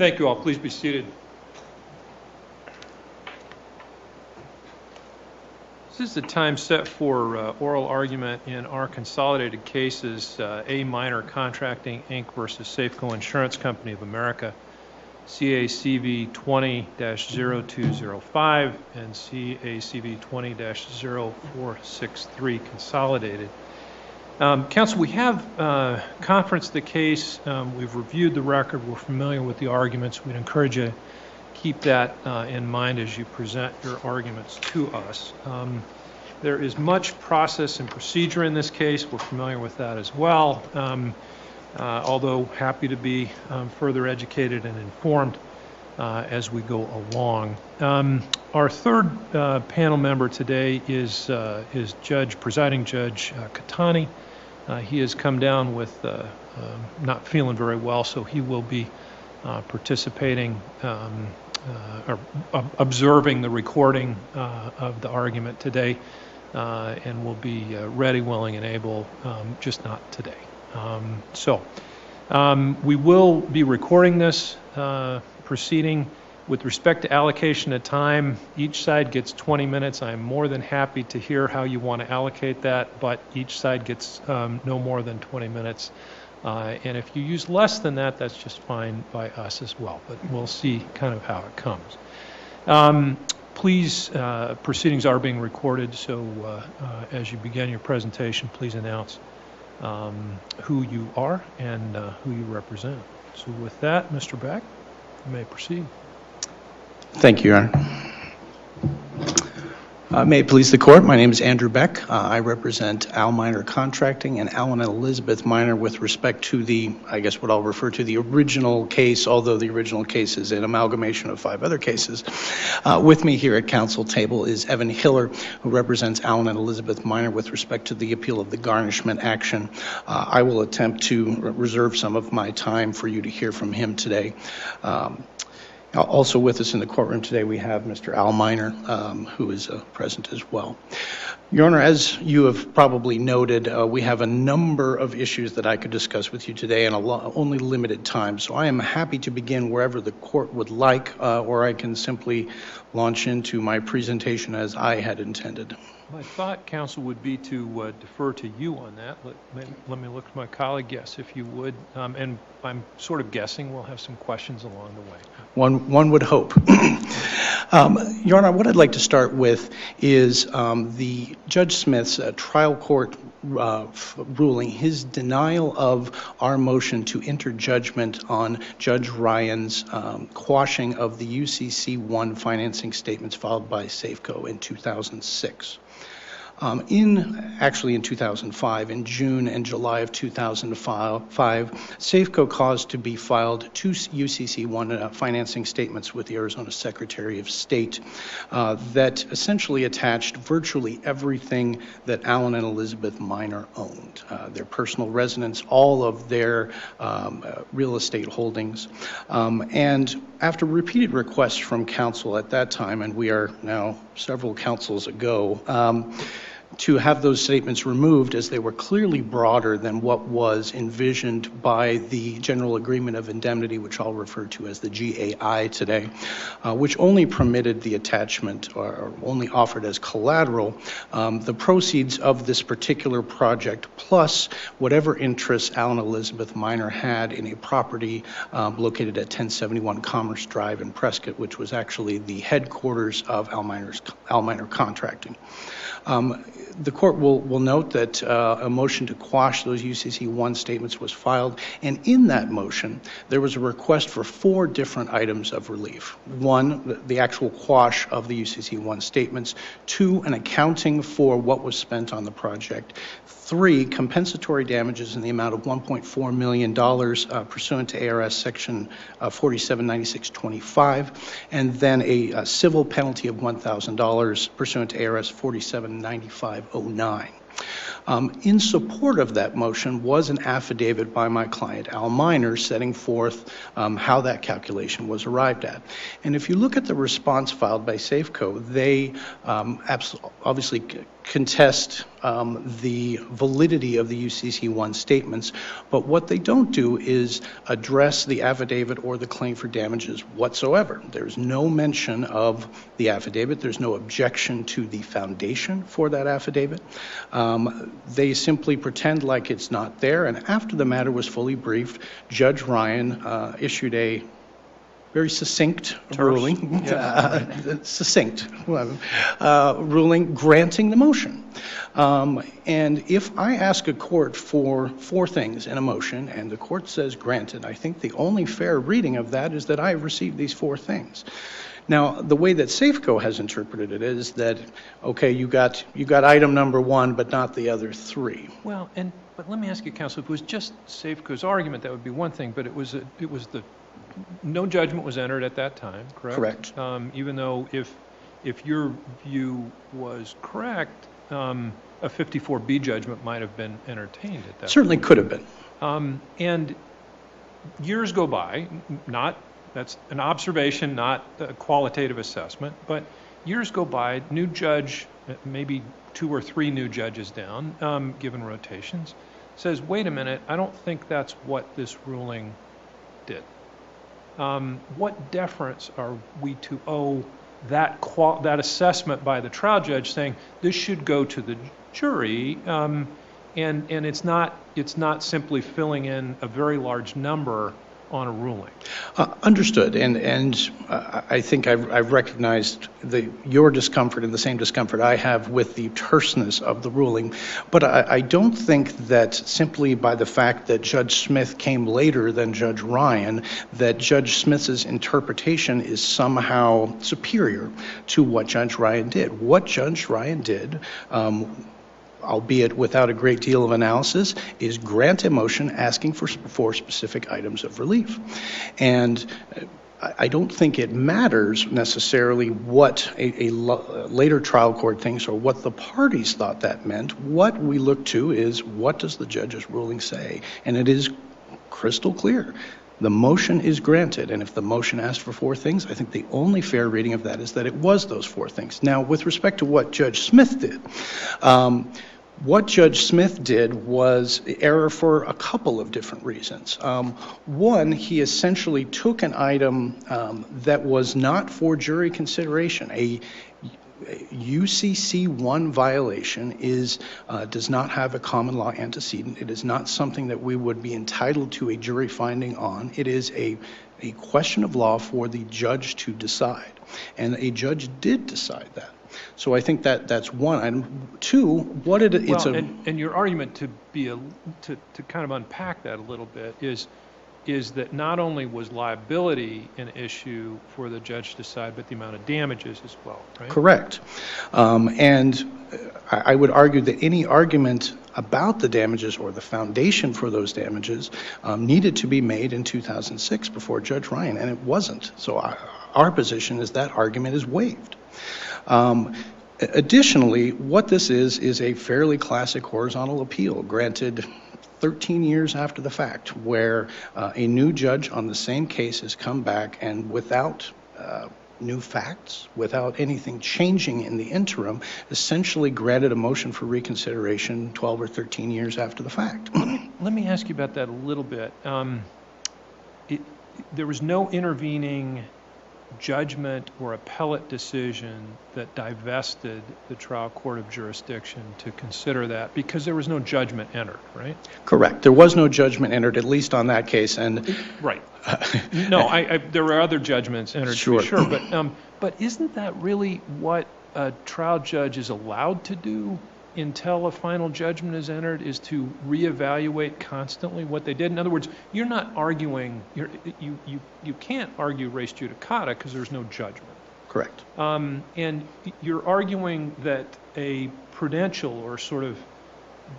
Thank you all. Please be seated. This is the time set for oral argument in our consolidated cases, A Minor Contracting, Inc. versus Safeco Insurance Company of America, CACV 20-0205 and CACV 20-0463 consolidated. Counsel, we have conferenced the case. We've reviewed the record. We're familiar with the arguments. We'd encourage you to keep that in mind as you present your arguments to us. There is much process and procedure in this case. We're familiar with that as well, although happy to be further educated and informed as we go along. Our third panel member today is Presiding Judge Catani. He has come down with not feeling very well, so he will be participating or observing the recording of the argument today, and will be ready, willing, and able, just not today. We will be recording this proceeding. With respect to allocation of time, each side gets 20 minutes. I'm more than happy to hear how you want to allocate that, but each side gets no more than 20 minutes. And if you use less than that, that's just fine by us as well, but we'll see kind of how it comes. Please, proceedings are being recorded, so as you begin your presentation, please announce who you are and who you represent. So with that, Mr. Beck, you may proceed. Thank you, Your Honor. May it please the Court, my name is Andrew Beck. I represent Al Minor Contracting and Alan and Elizabeth Minor with respect to the, I guess what I'll refer to the original case, although the original case is an amalgamation of 5 other cases. With me here at council table is Evan Hiller, who represents Alan and Elizabeth Minor with respect to the appeal of the garnishment action. I will attempt to reserve some of my time for you to hear from him today. Also with us in the courtroom today, we have Mr. Al Minor, who is present as well. Your Honor, as you have probably noted, we have a number of issues that I could discuss with you today in only limited time. So I am happy to begin wherever the court would like, or I can simply launch into my presentation as I had intended. My thought, counsel, would be to defer to you on that. Let me look at my colleague. Yes, if you would. And I'm sort of guessing we'll have some questions along the way. One would hope. Your Honor, what I'd like to start with is the Judge Smith's trial court ruling, his denial of our motion to enter judgment on Judge Ryan's quashing of the UCC1 financing statements filed by Safeco in 2006. Actually in 2005, in June and July of 2005, Safeco caused to be filed 2 UCC1 financing statements with the Arizona Secretary of State that essentially attached virtually everything that Alan and Elizabeth Minor owned, their personal residence, all of their real estate holdings. And after repeated requests from counsel at that time, and we are now several counsels ago, to have those statements removed as they were clearly broader than what was envisioned by the General Agreement of Indemnity, which I'll refer to as the GAI today, which only permitted the attachment or only offered as collateral the proceeds of this particular project plus whatever interests Alan and Elizabeth Minor had in a property located at 1071 Commerce Drive in Prescott, which was actually the headquarters of Al Minor Contracting. The court will note that a motion to quash those UCC1 statements was filed, and in that motion, there was a request for 4 different items of relief. 1, the actual quash of the UCC1 statements. 2, an accounting for what was spent on the project. 3, compensatory damages in the amount of $1.4 million pursuant to ARS Section 479625, and then a civil penalty of $1,000 pursuant to ARS 479509. In support of that motion was an affidavit by my client, Al Minor, setting forth how that calculation was arrived at. And if you look at the response filed by Safeco, they obviously contest the validity of the UCC1 statements, but what they don't do is address the affidavit or the claim for damages whatsoever. There's no mention of the affidavit. There's no objection to the foundation for that affidavit. They simply pretend like it's not there, and after the matter was fully briefed, Judge Ryan issued a very succinct ruling, ruling granting the motion. And if I ask a court for 4 things in a motion and the court says granted, I think the only fair reading of that is that I have received these 4 things. Now, the way that Safeco has interpreted it is that, okay, you got item number 1, but not the other 3. Well, but let me ask you, counsel, if it was just Safeco's argument, that would be one thing, but it was no judgment was entered at that time, correct? Correct. Even though if your view was correct, a 54B judgment might have been entertained at that Certainly point. Could have been. And years go by, that's an observation, not a qualitative assessment, but years go by, new judge, maybe 2 or 3 new judges down, given rotations, says, wait a minute, I don't think that's what this ruling did. What deference are we to owe that assessment by the trial judge saying this should go to the jury, and it's not simply filling in a very large number on a ruling? Understood, and I think I've recognized your discomfort and the same discomfort I have with the terseness of the ruling, but I don't think that simply by the fact that Judge Smith came later than Judge Ryan, that Judge Smith's interpretation is somehow superior to what Judge Ryan did. What Judge Ryan did, albeit without a great deal of analysis, is grant a motion asking for specific items of relief. And I don't think it matters necessarily what a later trial court thinks or what the parties thought that meant. What we look to is, what does the judge's ruling say? And it is crystal clear. The motion is granted, and if the motion asked for 4 things, I think the only fair reading of that is that it was those 4 things. Now, with respect to what Judge Smith did, what Judge Smith did was error for a couple of different reasons. One, he essentially took an item that was not for jury consideration. A UCC1 violation does not have a common law antecedent. It is not something that we would be entitled to a jury finding on. It is a question of law for the judge to decide, and a judge did decide that. So I think that's one item. 2, and your argument to kind of unpack that a little bit is that not only was liability an issue for the judge to decide, but the amount of damages as well, right? Correct. And I would argue that any argument about the damages or the foundation for those damages needed to be made in 2006 before Judge Ryan, and it wasn't. So our position is that argument is waived. Additionally, what this is a fairly classic horizontal appeal, granted 13 years after the fact, where a new judge on the same case has come back and without new facts, without anything changing in the interim, essentially granted a motion for reconsideration 12 or 13 years after the fact. Let me ask you about that a little bit. There was no intervening judgment or appellate decision that divested the trial court of jurisdiction to consider that, because there was no judgment entered, right? Correct. There was no judgment entered, at least on that case. And right. No, there were other judgments entered, sure. For sure. But isn't that really what a trial judge is allowed to do until a final judgment is entered, is to reevaluate constantly what they did? In other words, you're not arguing, you can't argue res judicata because there's no judgment. Correct. And you're arguing that a prudential or sort of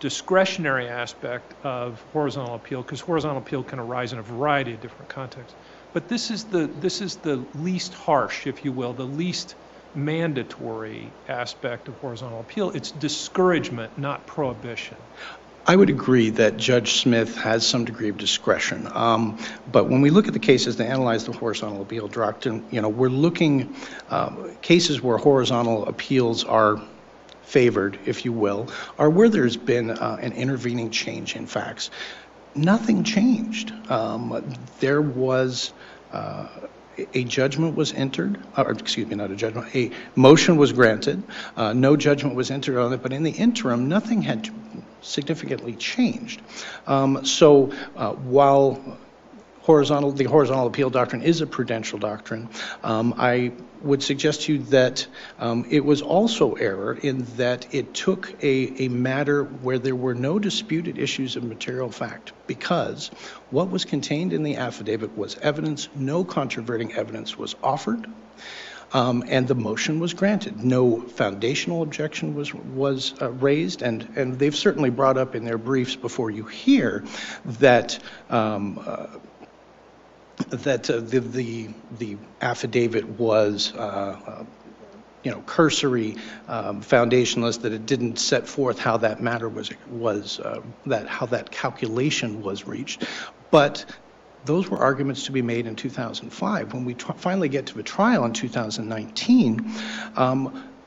discretionary aspect of horizontal appeal, because horizontal appeal can arise in a variety of different contexts, but this is the least harsh, if you will, the least mandatory aspect of horizontal appeal. It's discouragement, not prohibition. I would agree that Judge Smith has some degree of discretion, but when we look at the cases that analyze the horizontal appeal doctrine, we're looking cases where horizontal appeals are favored, if you will, are where there's been an intervening change in facts. Nothing changed. There was a judgment was entered, or excuse me, not a judgment, a motion was granted. No judgment was entered on it, but in the interim, nothing had significantly changed. While the horizontal appeal doctrine is a prudential doctrine, I would suggest to you that it was also error in that it took a matter where there were no disputed issues of material fact, because what was contained in the affidavit was evidence, no controverting evidence was offered, and the motion was granted. No foundational objection was raised, and they've certainly brought up in their briefs before you here that the affidavit was cursory, foundationless, that it didn't set forth how that matter how that calculation was reached. But those were arguments to be made in 2005. When we finally get to the trial in 2019,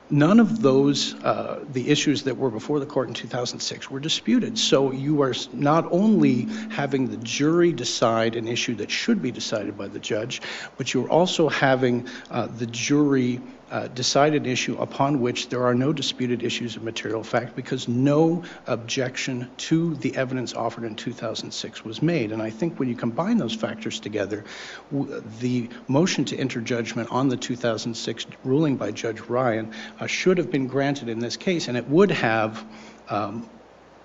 none of those, the issues that were before the court in 2006 were disputed. So you are not only having the jury decide an issue that should be decided by the judge, but you're also having the jury decide an issue upon which there are no disputed issues of material fact, because no objection to the evidence offered in 2006 was made. And I think when you combine those factors together, the motion to enter judgment on the 2006 ruling by Judge Ryan should have been granted in this case, and it would have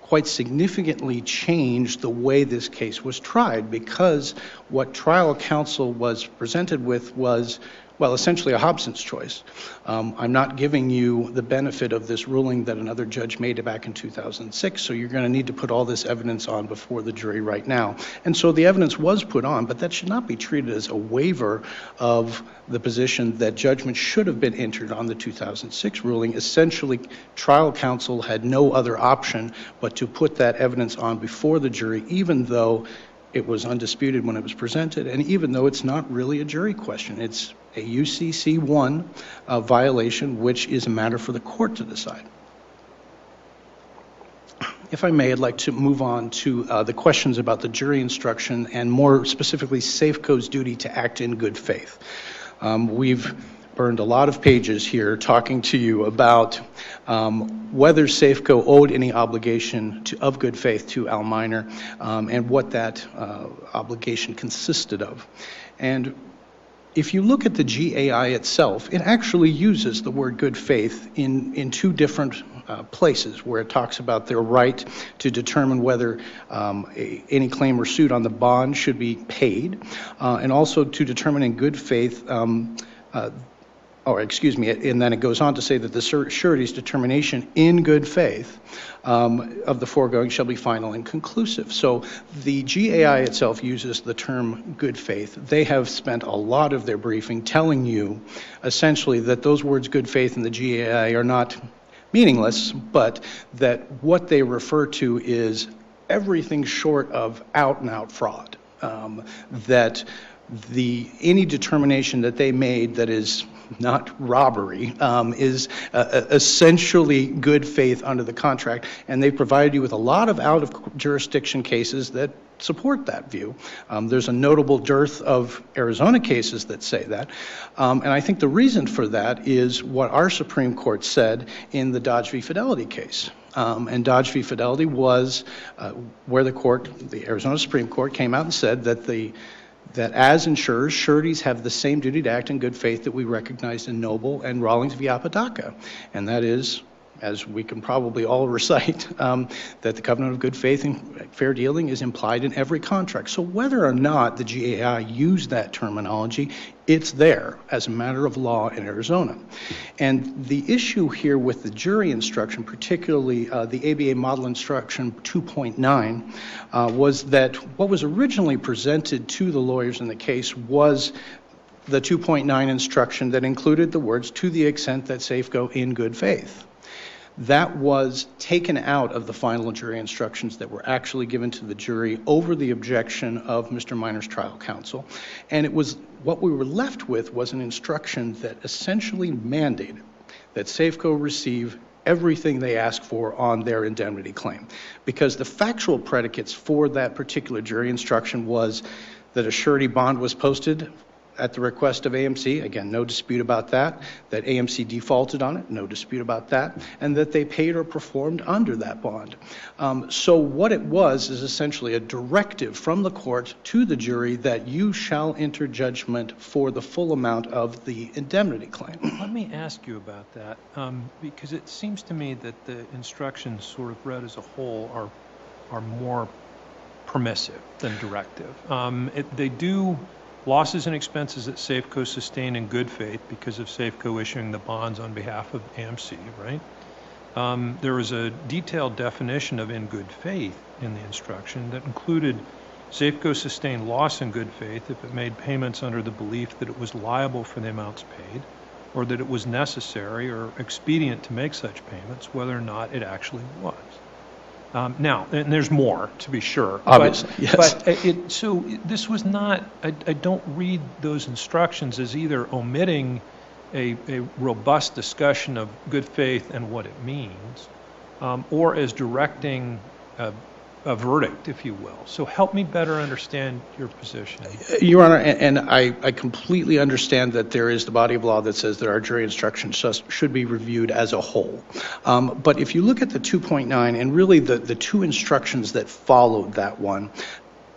quite significantly changed the way this case was tried, because what trial counsel was presented with was, well, essentially a Hobson's choice. I'm not giving you the benefit of this ruling that another judge made back in 2006, so you're going to need to put all this evidence on before the jury right now. And so the evidence was put on, but that should not be treated as a waiver of the position that judgment should have been entered on the 2006 ruling. Essentially, trial counsel had no other option but to put that evidence on before the jury, even though it was undisputed when it was presented, and even though it's not really a jury question. It's a UCC1 violation, which is a matter for the court to decide. If I may, I'd like to move on to the questions about the jury instruction, and more specifically, Safeco's duty to act in good faith. We've burned a lot of pages here talking to you about whether Safeco owed any obligation of good faith to Al Minor, and what that obligation consisted of. And if you look at the GAI itself, it actually uses the word good faith in two different places, where it talks about their right to determine whether any claim or suit on the bond should be paid, and also to determine in good faith, and then it goes on to say that the surety's determination in good faith of the foregoing shall be final and conclusive. So the GAI itself uses the term good faith. They have spent a lot of their briefing telling you essentially that those words good faith and the GAI are not meaningless, but that what they refer to is everything short of out-and-out fraud. That any determination that they made that is not robbery is essentially good faith under the contract, and they provided you with a lot of out-of-jurisdiction cases that support that view. There's a notable dearth of Arizona cases that say that, and I think the reason for that is what our Supreme Court said in the Dodge v. Fidelity case. And Dodge v. Fidelity was where the Arizona Supreme Court came out and said that as insurers, sureties have the same duty to act in good faith that we recognized in Noble and Rawlings v. Apodaca. And that is, as we can probably all recite, that the covenant of good faith and fair dealing is implied in every contract. So whether or not the GAI used that terminology, it's there as a matter of law in Arizona. And the issue here with the jury instruction, particularly the ABA Model Instruction 2.9, was that what was originally presented to the lawyers in the case was the 2.9 instruction that included the words, to the extent that Safeco in good faith. That was taken out of the final jury instructions that were actually given to the jury over the objection of Mr. Minor's trial counsel. And it was what we were left with was an instruction that essentially mandated that Safeco receive everything they ask for on their indemnity claim. Because the factual predicates for that particular jury instruction was that a surety bond was posted at the request of AMC, again, no dispute about that AMC defaulted on it, no dispute about that, and that they paid or performed under that bond. So what it was is essentially a directive from the court to the jury that you shall enter judgment for the full amount of the indemnity claim. Let me ask you about that, because it seems to me that the instructions sort of read as a whole are more permissive than directive. They do losses and expenses that Safeco sustained in good faith because of Safeco issuing the bonds on behalf of AMC, right? There was a detailed definition of in good faith in the instruction that included Safeco sustained loss in good faith if it made payments under the belief that it was liable for the amounts paid, or that it was necessary or expedient to make such payments, whether or not it actually was. Now, and there's more, to be sure. Obviously, yes. But so this was not, I don't read those instructions as either omitting a robust discussion of good faith and what it means, or as directing a verdict, if you will. So help me better understand your position. Your Honor, and I completely understand that there is the body of law that says that our jury instructions should be reviewed as a whole. But if you look at the 2.9 and really the two instructions that followed that one,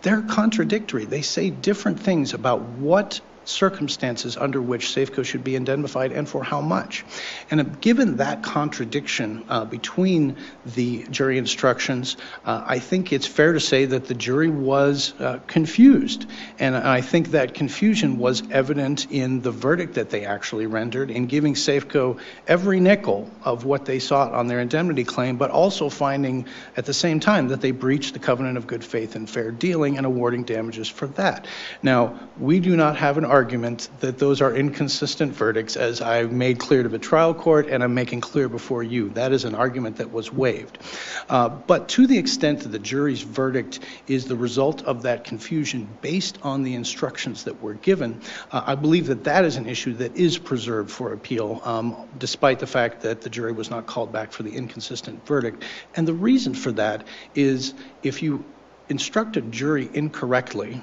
they're contradictory. They say different things about what circumstances under which Safeco should be indemnified and for how much. And given that contradiction between the jury instructions, I think it's fair to say that the jury was confused. And I think that confusion was evident in the verdict that they actually rendered in giving Safeco every nickel of what they sought on their indemnity claim, but also finding at the same time that they breached the covenant of good faith and fair dealing and awarding damages for that. Now, we do not have an argument that those are inconsistent verdicts, as I made clear to the trial court and I'm making clear before you. That is an argument that was waived. But to the extent that the jury's verdict is the result of that confusion based on the instructions that were given, I believe that that is an issue that is preserved for appeal, despite the fact that the jury was not called back for the inconsistent verdict. And the reason for that is if you instruct a jury incorrectly,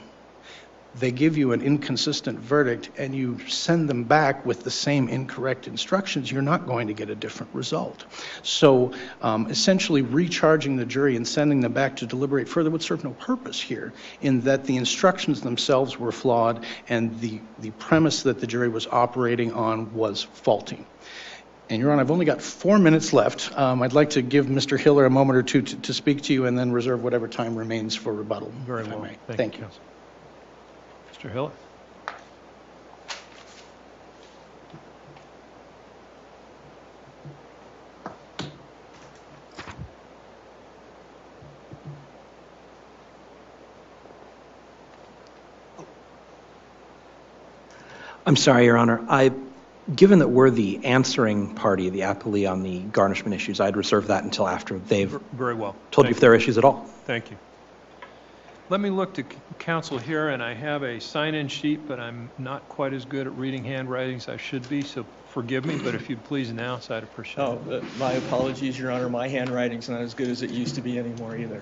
they give you an inconsistent verdict and you send them back with the same incorrect instructions, you're not going to get a different result. So essentially recharging the jury and sending them back to deliberate further would serve no purpose here, in that the instructions themselves were flawed and the premise that the jury was operating on was faulty. And Your Honor, I've only got 4 minutes left. I'd like to give Mr. Hiller a moment or two to speak to you and then reserve whatever time remains for rebuttal. Very well. Thank you. Mr. Hiller. I'm sorry, Your Honor. Given that we're the answering party, the appellee on the garnishment issues, I'd reserve that until after they've Very well. told you if there are issues at all. Thank you. Let me look to counsel here, and I have a sign-in sheet, but I'm not quite as good at reading handwriting as I should be, so forgive me, but if you'd please announce, I'd appreciate it. My apologies, Your Honor. My handwriting's not as good as it used to be anymore either.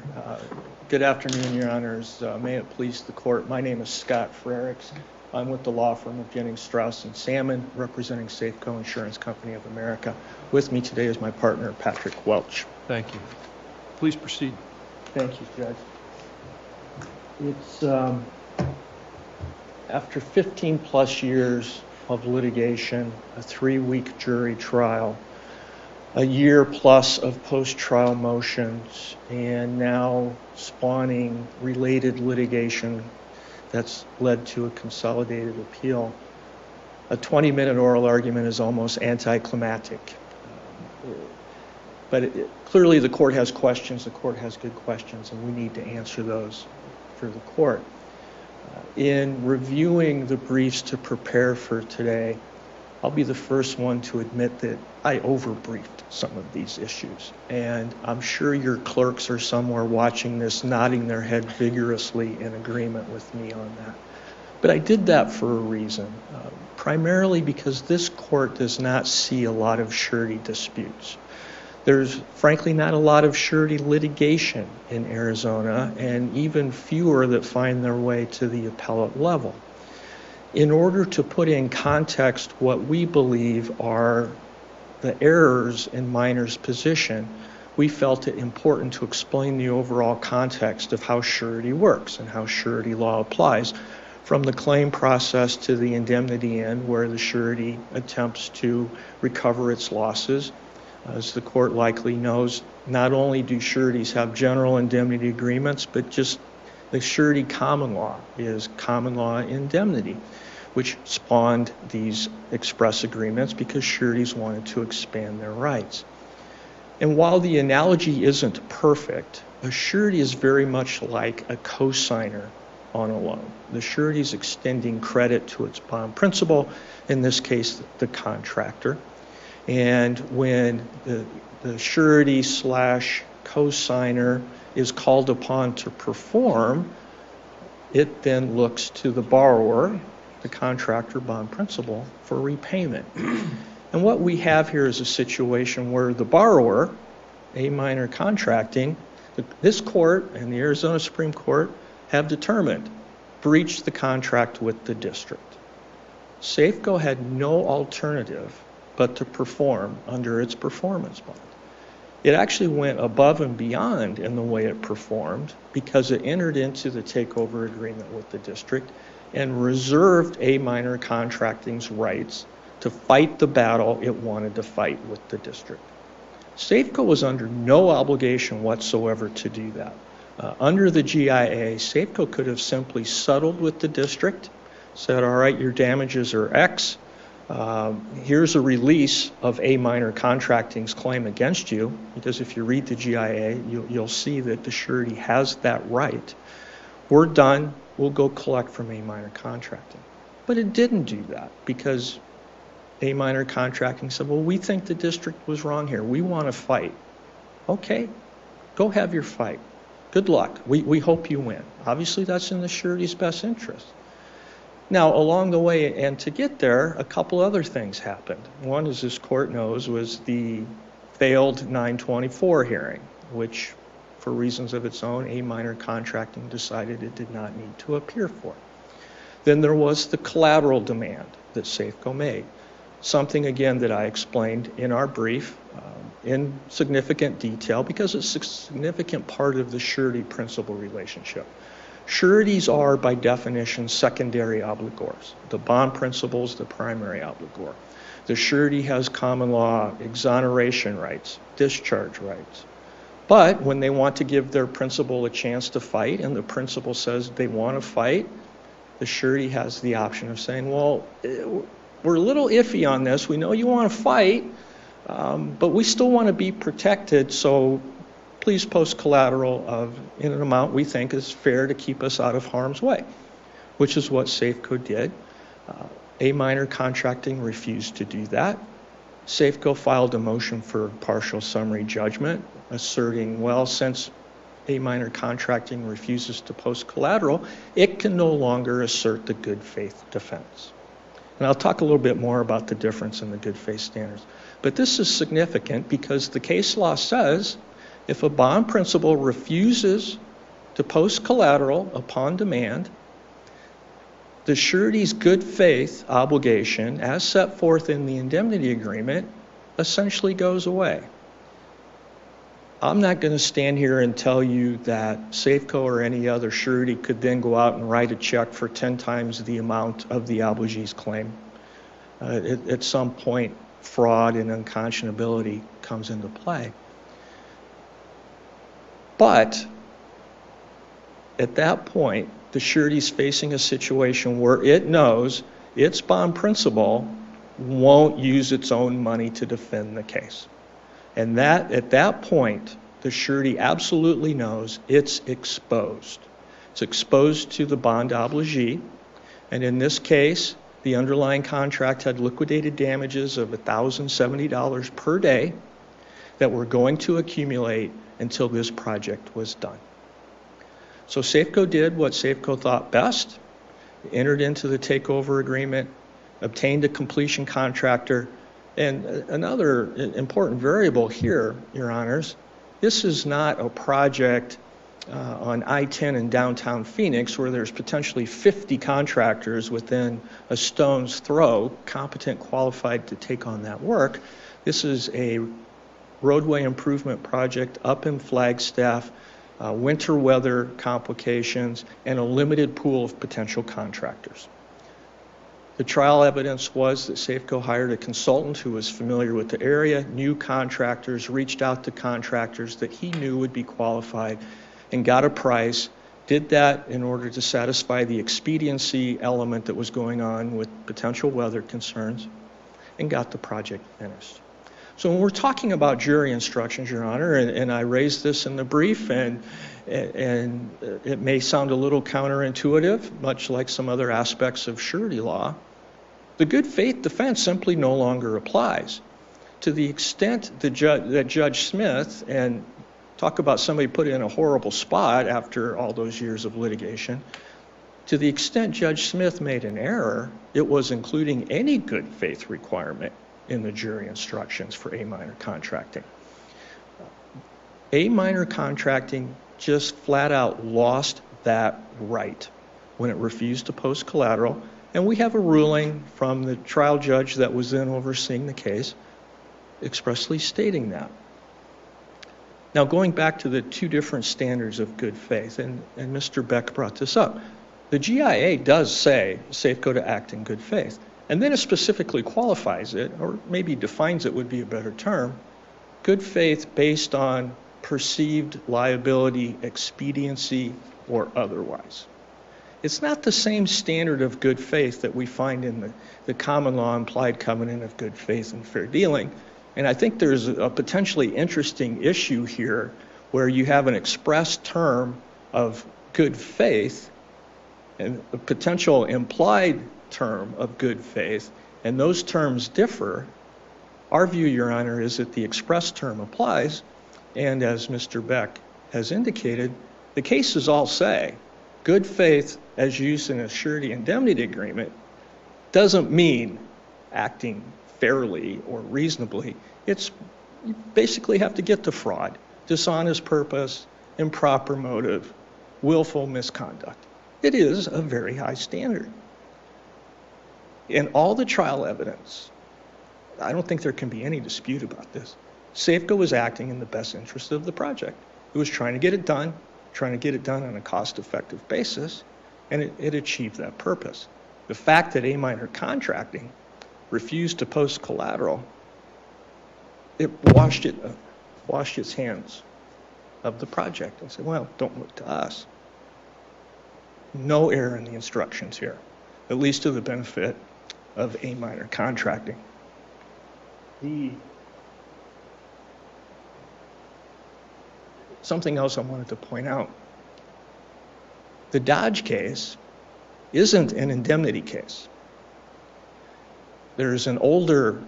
Good afternoon, Your Honors. May it please the court. My name is Scott Frericks. I'm with the law firm of Jennings, Strauss & Salmon, representing Safeco Insurance Company of America. With me today is my partner, Patrick Welch. Thank you. Please proceed. Thank you, Judge. It's after 15 plus years of litigation, a 3-week jury trial, a year plus of post-trial motions, and now spawning related litigation that's led to a consolidated appeal. A 20-minute oral argument is almost anticlimactic. But clearly the court has questions, the court has good questions, and we need to answer those for the court. In reviewing the briefs to prepare for today, I'll be the first one to admit that I overbriefed some of these issues. And I'm sure your clerks are somewhere watching this, nodding their head vigorously in agreement with me on that. But I did that for a reason, primarily because this court does not see a lot of surety disputes. There's frankly not a lot of surety litigation in Arizona, and even fewer that find their way to the appellate level. In order to put in context what we believe are the errors in Miner's position, we felt it important to explain the overall context of how surety works and how surety law applies, from the claim process to the indemnity end, where the surety attempts to recover its losses. As the court likely knows, not only do sureties have general indemnity agreements, but just the surety common law is common law indemnity, which spawned these express agreements because sureties wanted to expand their rights. And while the analogy isn't perfect, a surety is very much like a cosigner on a loan. The surety is extending credit to its bond principal, in this case, the contractor. And when the surety slash cosigner is called upon to perform, it then looks to the borrower, the contractor bond principal, for repayment. And what we have here is a situation where the borrower, A Miner Contracting, this court and the Arizona Supreme Court have determined breached the contract with the district. Safeco had no alternative but to perform under its performance bond. It actually went above and beyond in the way it performed because it entered into the takeover agreement with the district and reserved A Miner Contracting's rights to fight the battle it wanted to fight with the district. Safeco was under no obligation whatsoever to do that. Under the GIA, Safeco could have simply settled with the district, said, all right, your damages are X. Here's a release of A Miner Contracting's claim against you, because if you read the GIA, you'll see that the surety has that right. We're done. We'll go collect from A Miner Contracting. But it didn't do that because A Miner Contracting said, well, we think the district was wrong here. We want to fight. Okay, go have your fight. Good luck. We hope you win. Obviously, that's in the surety's best interest. Now, along the way, and to get there, a couple other things happened. One, as this court knows, was the failed 924 hearing, which, for reasons of its own, A Miner Contracting decided it did not need to appear for. Then there was the collateral demand that Safeco made, something, again, that I explained in our brief in significant detail because it's a significant part of the surety-principal relationship. Sureties are, by definition, secondary obligors. The bond principal is the primary obligor. The surety has common law exoneration rights, discharge rights. But when they want to give their principal a chance to fight, and the principal says they want to fight, the surety has the option of saying, well, we're a little iffy on this. We know you want to fight, but we still want to be protected, so please post collateral in an amount we think is fair to keep us out of harm's way, which is what Safeco did. A Miner Contracting refused to do that. Safeco filed a motion for partial summary judgment, asserting, well, since A Miner Contracting refuses to post collateral, it can no longer assert the good faith defense. And I'll talk a little bit more about the difference in the good faith standards. But this is significant because the case law says if a bond principal refuses to post collateral upon demand, the surety's good faith obligation, as set forth in the indemnity agreement, essentially goes away. I'm not going to stand here and tell you that Safeco or any other surety could then go out and write a check for 10 times the amount of the obligee's claim. At some point, fraud and unconscionability comes into play. But at that point, the surety's facing a situation where it knows its bond principal won't use its own money to defend the case. And that, at that point, the surety absolutely knows it's exposed. It's exposed to the bond obligee. And in this case, the underlying contract had liquidated damages of $1,070 per day that were going to accumulate until this project was done. So Safeco did what Safeco thought best, entered into the takeover agreement, obtained a completion contractor, And another important variable here, Your Honors, this is not a project on I-10 in downtown Phoenix where there's potentially 50 contractors within a stone's throw, competent, qualified to take on that work. This is a roadway improvement project up in Flagstaff, winter weather complications, and a limited pool of potential contractors. The trial evidence was that Safeco hired a consultant who was familiar with the area, knew contractors, reached out to contractors that he knew would be qualified, and got a price, did that in order to satisfy the expediency element that was going on with potential weather concerns, and got the project finished. So when we're talking about jury instructions, Your Honor, and I raised this in the brief, and it may sound a little counterintuitive, much like some other aspects of surety law, the good faith defense simply no longer applies. To the extent that Judge Smith, and talk about somebody put in a horrible spot after all those years of litigation, to the extent Judge Smith made an error, it was including any good faith requirement in the jury instructions for A-minor contracting. A-minor contracting just flat out lost that right when it refused to post collateral, and we have a ruling from the trial judge that was then overseeing the case expressly stating that. Now, going back to the two different standards of good faith, and Mr. Beck brought this up, the GIA does say Safeco to act in good faith, and then it specifically qualifies it, or maybe defines it would be a better term, good faith based on perceived liability, expediency, or otherwise. It's not the same standard of good faith that we find in the common law implied covenant of good faith and fair dealing. And I think there's a potentially interesting issue here where you have an express term of good faith and a potential implied term of good faith, and those terms differ. Our view, Your Honor, is that the express term applies, and as Mr. Beck has indicated, the cases all say good faith as used in a surety indemnity agreement doesn't mean acting fairly or reasonably. You basically have to get to fraud, dishonest purpose, improper motive, willful misconduct. It is a very high standard. In all the trial evidence, I don't think there can be any dispute about this. Safeco was acting in the best interest of the project. It was trying to get it done on a cost-effective basis, and it achieved that purpose. The fact that A-minor contracting refused to post collateral, it washed its hands of the project and said, well, don't look to us. No error in the instructions here, at least to the benefit of A-minor contracting. Something else I wanted to point out. The Dodge case isn't an indemnity case. There's an older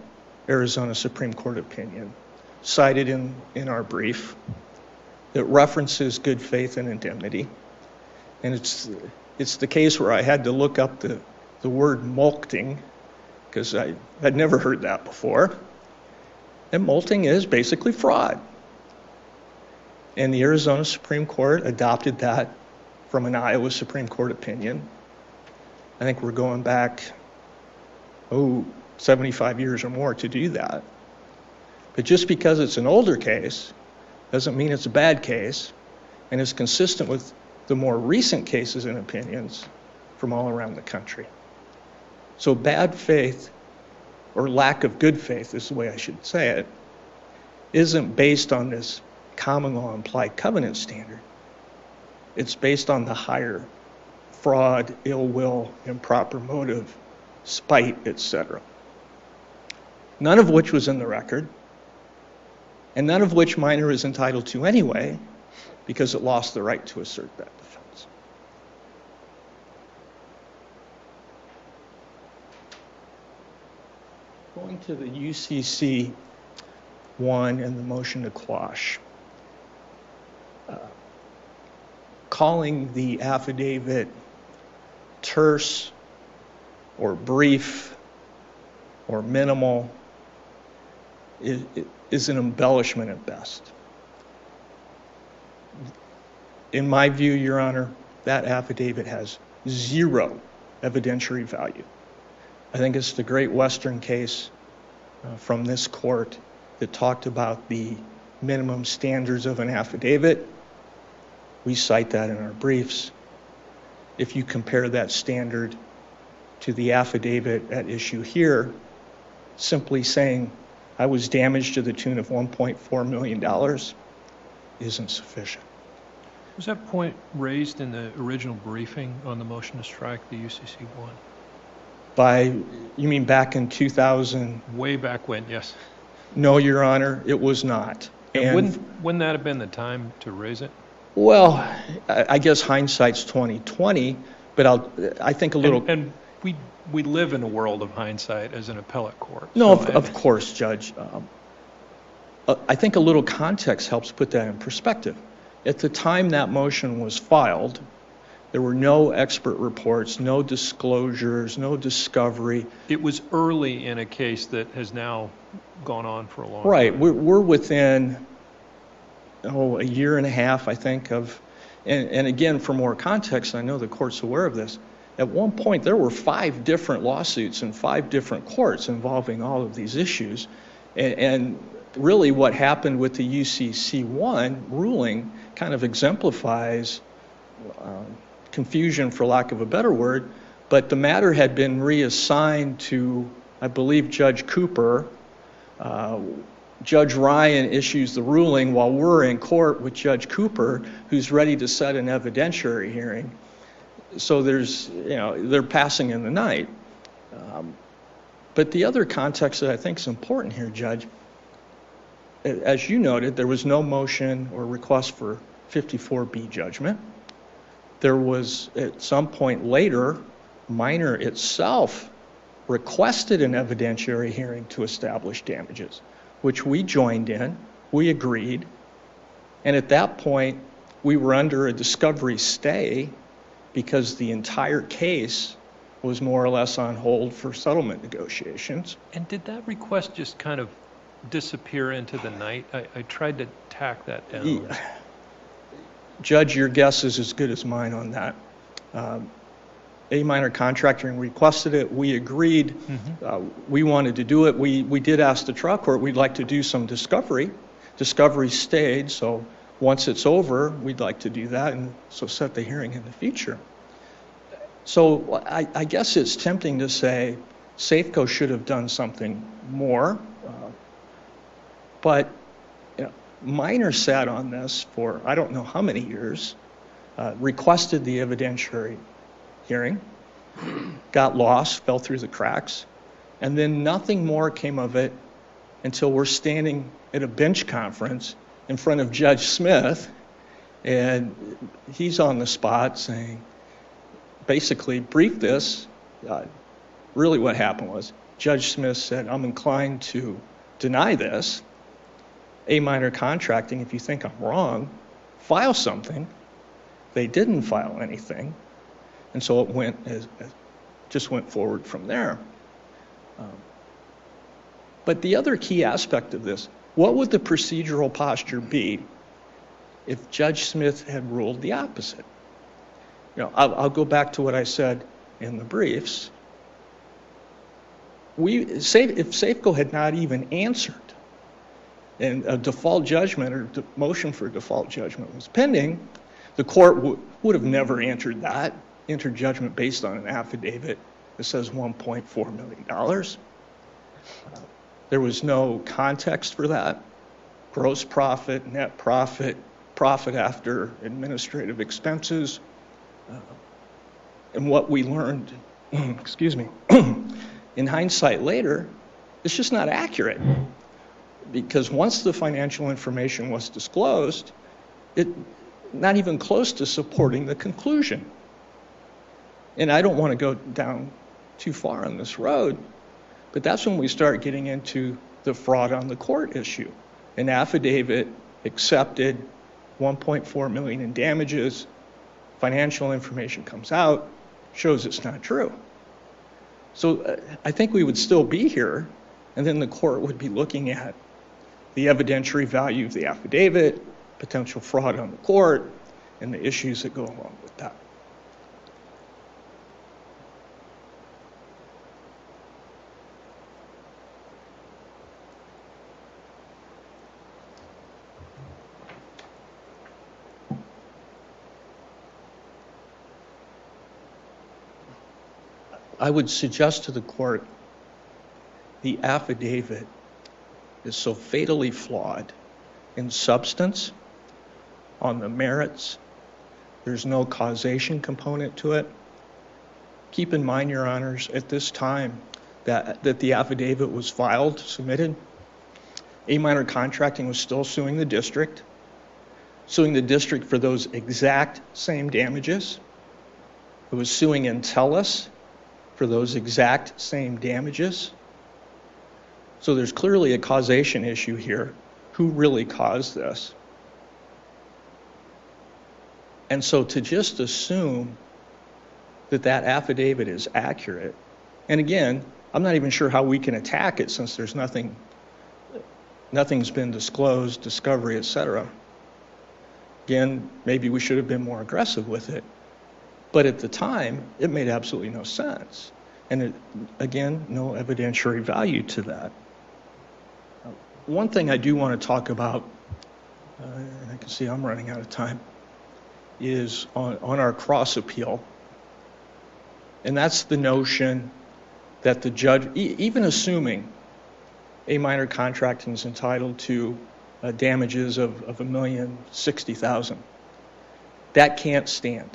Arizona Supreme Court opinion cited in our brief that references good faith and indemnity. And it's the case where I had to look up the word mulcting, because I had never heard that before. And mulcting is basically fraud. And the Arizona Supreme Court adopted that from an Iowa Supreme Court opinion. I think we're going back, 75 years or more to do that. But just because it's an older case doesn't mean it's a bad case, and is consistent with the more recent cases and opinions from all around the country. So bad faith, or lack of good faith is the way I should say it, isn't based on this common law implied covenant standard. It's based on the higher fraud, ill will, improper motive, spite, etc. None of which was in the record, and none of which minor is entitled to anyway, because it lost the right to assert that defense. Going to the UCC 1 and the motion to quash. Calling the affidavit terse or brief or minimal is an embellishment at best. In my view, Your Honor, that affidavit has zero evidentiary value. I think it's the Great Western case from this court that talked about the minimum standards of an affidavit. We cite that in our briefs. If you compare that standard to the affidavit at issue here, simply saying I was damaged to the tune of $1.4 million isn't sufficient. Was that point raised in the original briefing on the motion to strike the UCC1? You mean back in 2000? Way back when, yes. No, Your Honor, it was not. And wouldn't that have been the time to raise it? Well, I guess hindsight's 20/20, but I think a little. And we live in a world of hindsight as an appellate court. No, So of course, Judge. I think a little context helps put that in perspective. At the time that motion was filed, there were no expert reports, no disclosures, no discovery. It was early in a case that has now gone on for a long Right. time. We're within, a year and a half, I think, and again, for more context, I know the court's aware of this. At one point, there were 5 different lawsuits in 5 different courts involving all of these issues. And really what happened with the UCC1 ruling kind of exemplifies confusion, for lack of a better word, but the matter had been reassigned to, I believe, Judge Cooper. Judge Ryan issues the ruling while we're in court with Judge Cooper, who's ready to set an evidentiary hearing. So they're passing in the night. But the other context that I think is important here, Judge, as you noted, there was no motion or request for 54B judgment. There was, at some point later, Minor itself requested an evidentiary hearing to establish damages, which we joined in, we agreed, and at that point, we were under a discovery stay because the entire case was more or less on hold for settlement negotiations. And did that request just kind of disappear into the night? I tried to tack that down. Judge, your guess is as good as mine on that. A Minor Contracting requested it. We agreed. We wanted to do it. We did ask the trial court, we'd like to do some discovery. Discovery stayed, so once it's over, we'd like to do that, and so set the hearing in the future. So I guess it's tempting to say Safeco should have done something more, but Minor sat on this for I don't know how many years, requested the evidentiary hearing, got lost, fell through the cracks, and then nothing more came of it until we're standing at a bench conference in front of Judge Smith, and he's on the spot saying, basically, brief this. Really what happened was Judge Smith said, I'm inclined to deny this. A Minor Contracting, if you think I'm wrong, file something. They didn't file anything. And so it just went forward from there. But the other key aspect of this, what would the procedural posture be if Judge Smith had ruled the opposite? I'll go back to what I said in the briefs. If Safeco had not even answered, and a default judgment or motion for default judgment was pending, the court would have never entered judgment based on an affidavit that says $1.4 million. There was no context for that. Gross profit, net profit, profit after administrative expenses. And what we learned, in hindsight later, it's just not accurate. Because once the financial information was disclosed, it not even close to supporting the conclusion. And I don't want to go down too far on this road, but that's when we start getting into the fraud on the court issue. An affidavit accepted $1.4 million in damages, financial information comes out, shows it's not true. So I think we would still be here, and then the court would be looking at the evidentiary value of the affidavit, potential fraud on the court, and the issues that go along with that. I would suggest to the court the affidavit is so fatally flawed in substance, on the merits. There's no causation component to it. Keep in mind, Your Honors, at this time that the affidavit was filed, submitted, A Minor Contracting was still suing the district for those exact same damages. It was suing Entellus for those exact same damages. So there's clearly a causation issue here. Who really caused this? And so to just assume that that affidavit is accurate, and again, I'm not even sure how we can attack it since there's nothing's been disclosed, discovery, etc. Again, maybe we should have been more aggressive with it. But at the time, it made absolutely no sense. And again, no evidentiary value to that. One thing I do want to talk about, and I can see I'm running out of time, is on our cross appeal. And that's the notion that the judge, even assuming A Minor Contracting is entitled to damages of $1,060,000, that can't stand.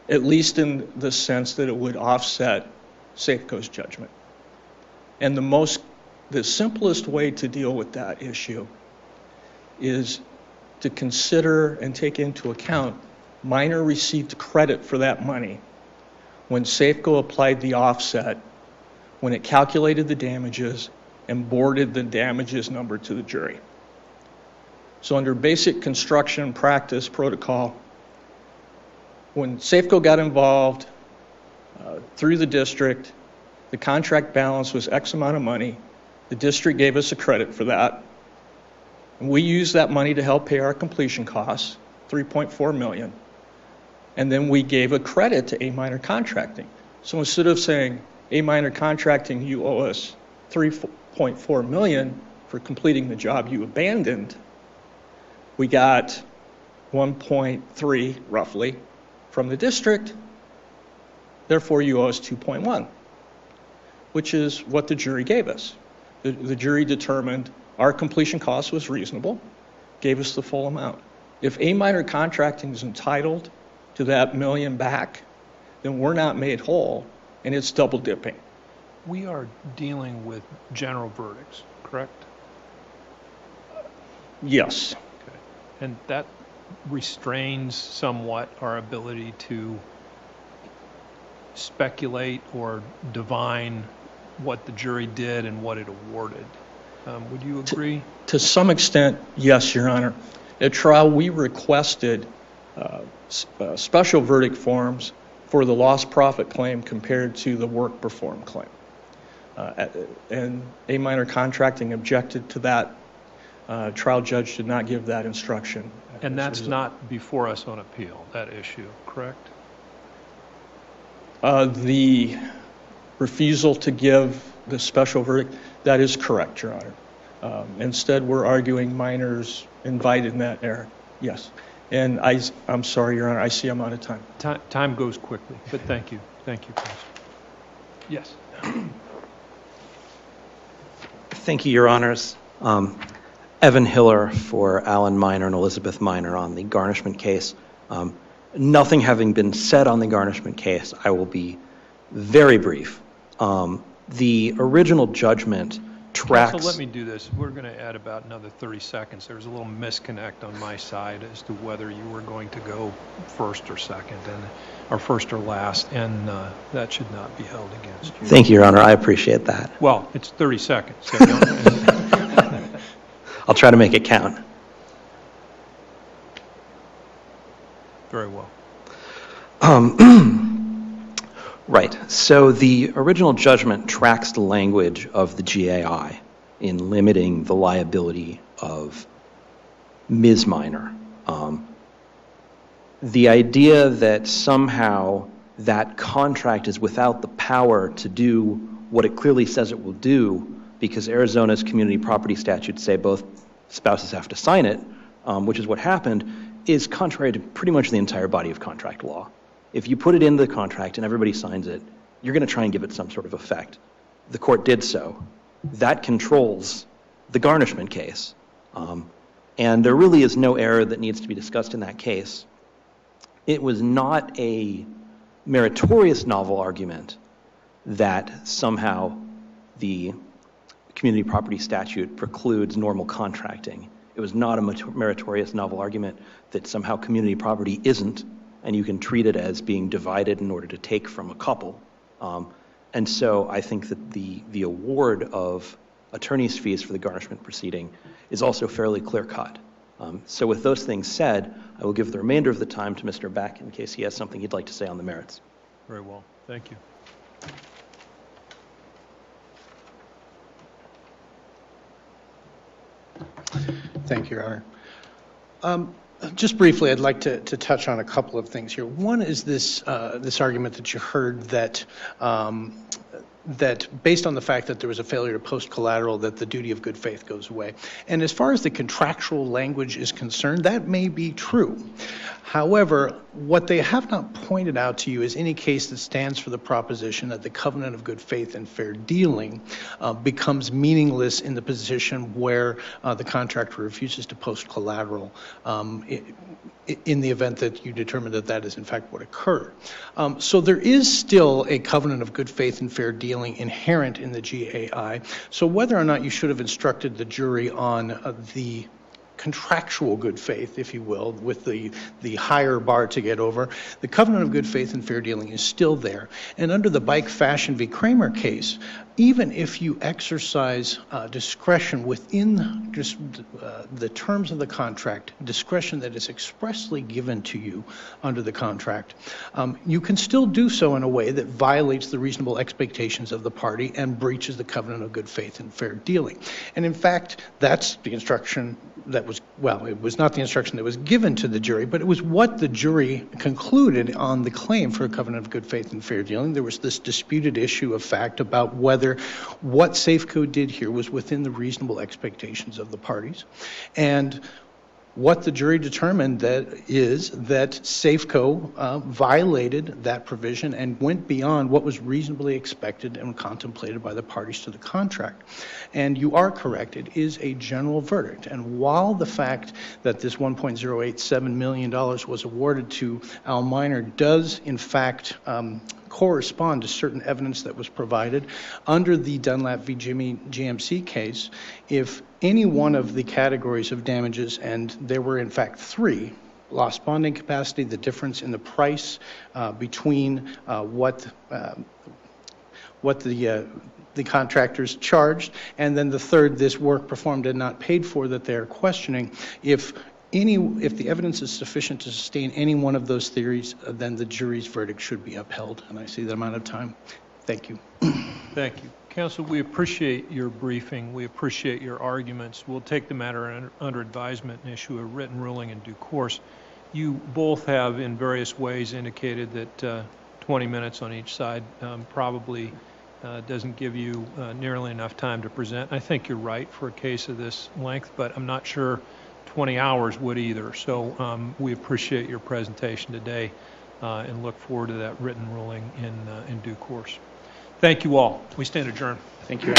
At least in the sense that it would offset Safeco's judgment. And the simplest way to deal with that issue is to consider and take into account Minor received credit for that money when Safeco applied the offset, when it calculated the damages and boarded the damages number to the jury. So under basic construction practice protocol, when Safeco got involved through the district, the contract balance was X amount of money. The district gave us a credit for that. And we used that money to help pay our completion costs, $3.4 million. And then we gave a credit to A Minor Contracting. So instead of saying, A Minor Contracting, you owe us $3.4 million for completing the job you abandoned, we got 1.3 roughly from the district, therefore you owe us 2.1, which is what the jury gave us. The jury determined our completion cost was reasonable, gave us the full amount. If A Minor Contracting is entitled to that $1 million back, then we're not made whole, and it's double dipping. We are dealing with general verdicts, correct? Yes. Okay. And that restrains somewhat our ability to speculate or divine what the jury did and what it awarded. Would you agree? To some extent, yes, Your Honor. At trial, we requested special verdict forms for the lost profit claim compared to the work performed claim. And A Minor Contracting objected to that. Trial judge did not give that instruction. And that's not before us on appeal, that issue, correct? The refusal to give the special verdict, that is correct, Your Honor. Instead, we're arguing Minors invited in that error. Yes. And I'm sorry, Your Honor, I see I'm out of time. Time goes quickly, but thank you. Thank you, Counsel. Yes. Thank you, Your Honors. Evan Hiller for Alan Minor and Elizabeth Minor on the garnishment case. Nothing having been said on the garnishment case, I will be very brief. The original judgment tracks... Counsel, let me do this. We're going to add about another 30 seconds. There was a little misconnect on my side as to whether you were going to go first or second, or first or last, and that should not be held against you. Thank you, Your Honor. I appreciate that. Well, it's 30 seconds. So don't... I'll try to make it count. Very well. Right. So the original judgment tracks the language of the GAI. in limiting the liability of Ms. Minor. The idea that somehow that contract is without the power to do what it clearly says it will do because Arizona's community property statutes say both spouses have to sign it, which is what happened, is contrary to pretty much the entire body of contract law. If you put it into the contract and everybody signs it, you're going to try and give it some sort of effect. The court did so. That controls the garnishment case. And there really is no error that needs to be discussed in that case. It was not a meritorious novel argument that somehow the community property statute precludes normal contracting. It was not a meritorious novel argument that somehow community property isn't, and you can treat it as being divided in order to take from a couple. And so I think that the award of attorney's fees for the garnishment proceeding is also fairly clear-cut. So with those things said, I will give the remainder of the time to Mr. Beck in case he has something he'd like to say on the merits. Very well. Thank you. Thank you, Your Honor. Just briefly, I'd like to touch on a couple of things here. One is this argument that you heard that based on the fact that there was a failure to post collateral, that the duty of good faith goes away. And as far as the contractual language is concerned, that may be true. However, what they have not pointed out to you is any case that stands for the proposition that the covenant of good faith and fair dealing becomes meaningless in the position where the contractor refuses to post collateral in the event that you determine that that is in fact what occurred. So there is still a covenant of good faith and fair dealing inherent in the GAI. So whether or not you should have instructed the jury on the contractual good faith, if you will, with the higher bar to get over, the covenant of good faith and fair dealing is still there. And under the Bike Fashion v. Kramer case, even if you exercise discretion within just the terms of the contract, discretion that is expressly given to you under the contract, you can still do so in a way that violates the reasonable expectations of the party and breaches the covenant of good faith and fair dealing. And in fact, that's the instruction that was, well, it was not the instruction that was given to the jury, but it was what the jury concluded on the claim for a covenant of good faith and fair dealing. There was this disputed issue of fact about whether what Safeco did here was within the reasonable expectations of the parties. And what the jury determined is that Safeco violated that provision and went beyond what was reasonably expected and contemplated by the parties to the contract. And you are correct, it is a general verdict. And while the fact that this $1.087 million was awarded to Al Minor does in fact correspond to certain evidence that was provided under the Dunlap v. Jimmy GMC case, if any one of the categories of damages, and there were in fact three, lost bonding capacity, the difference in the price between what the contractors charged, and then the third, this work performed and not paid for that they're questioning, if the evidence is sufficient to sustain any one of those theories, then the jury's verdict should be upheld. And I see that I'm out of time. Thank you. Thank you. Counsel, we appreciate your briefing. We appreciate your arguments. We'll take the matter under advisement and issue a written ruling in due course. You both have in various ways indicated that 20 minutes on each side probably doesn't give you nearly enough time to present. I think you're right for a case of this length, but I'm not sure 20 hours would either. So we appreciate your presentation today and look forward to that written ruling in due course. Thank you all. We stand adjourned. Thank you.